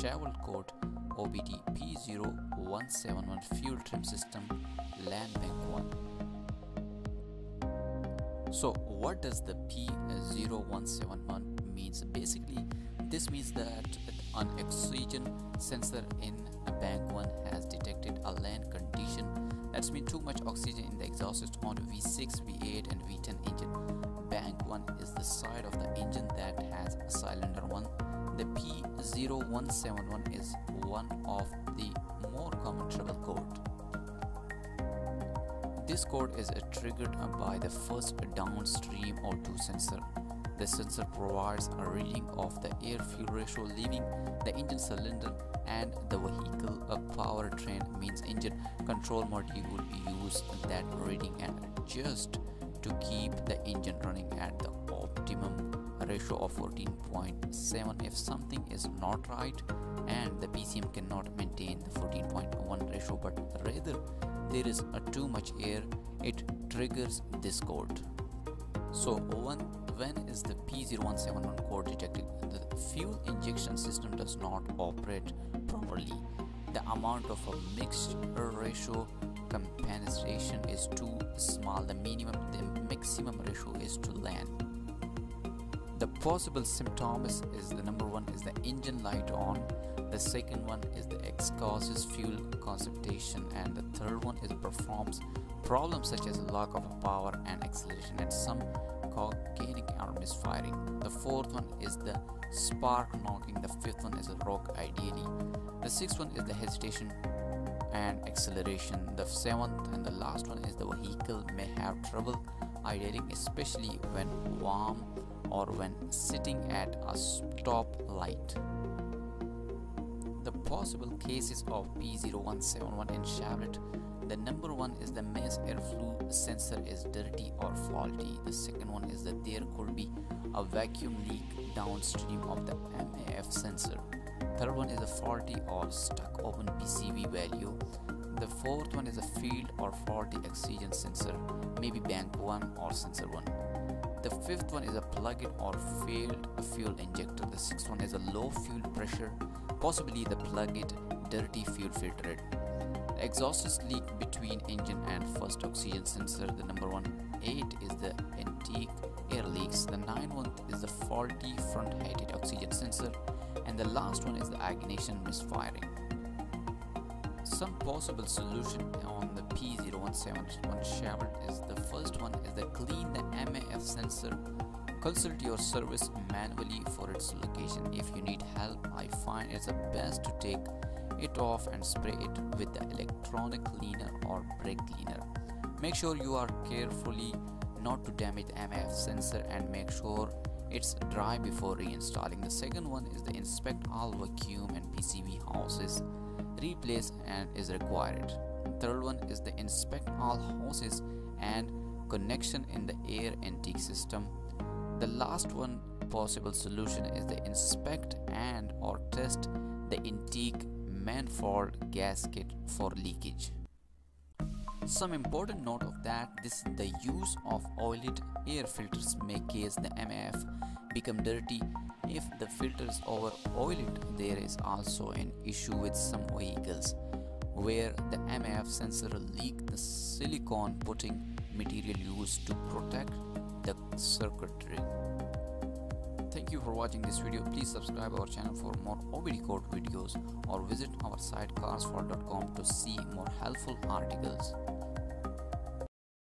travel code OBD P0171 fuel trim system land bank 1. So what does the P0171 means? Basically this means that an oxygen sensor in a bank 1 has detected a land condition. That's mean too much oxygen in the exhaust system on V6, V8 and V10 engine. Bank 1 is the side of the engine that has a cylinder 1. The P0171 is one of the more common trouble code. This code is triggered by the first downstream O2 sensor. The sensor provides a reading of the air-fuel ratio leaving the engine cylinder and the vehicle. A powertrain means engine control module will be used that reading and adjust to keep the engine running at the optimum ratio of 14.7. If something is not right and the PCM cannot maintain the 14.1 ratio but rather there is too much air, it triggers this code. So when is the P0171 code detected? The fuel injection system does not operate properly. The amount of a mixed ratio compensation is too small. The maximum ratio is to land. The possible symptoms is the number 1 is the engine light on, the second one is the exhaust fuel concentration, and the third one is performs problems such as lack of power and acceleration and some organic or misfiring. The fourth one is the spark knocking. The fifth one is a rock ideally. The sixth one is the hesitation and acceleration. The seventh and the last one is the vehicle may have trouble idling, especially when warm or when sitting at a stop light. The possible cases of P0171 in Chevrolet. The number 1 is the mass airflow sensor is dirty or faulty. The second one is that there could be a vacuum leak downstream of the MAF sensor. Third one is a faulty or stuck open PCV value. The fourth one is a failed or faulty oxygen sensor, maybe bank 1 or sensor 1. The fifth one is a plugged or failed fuel injector. The sixth one is a low fuel pressure, possibly the plugged dirty fuel filter. The exhaust leak between engine and first oxygen sensor. The number 8 is the intake air leaks. The 9th one is the faulty front-headed oxygen sensor, and the last one is the ignition misfiring. Some possible solution on the P0171 Chevrolet is the first one is the clean the MAF sensor. Consult your service manually for its location. If you need help, I find it's best to take it off and spray it with the electronic cleaner or brake cleaner. Make sure you are carefully not to damage the MAF sensor and make sure it's dry before reinstalling. The second one is the inspect all vacuum and PCV hoses replace and is required. The third one is the inspect all hoses and connection in the air intake system. The last one possible solution is the inspect and or test the intake manifold gasket for leakage. Some important note of that this the use of oiled air filters may cause the MAF become dirty. If the filter is over oiled, there is also an issue with some vehicles where the MAF sensor leak the silicone putting material used to protect the circuitry. Thank you for watching this video. Please subscribe our channel for more OBD code videos or visit our site carsfault.com to see more helpful articles.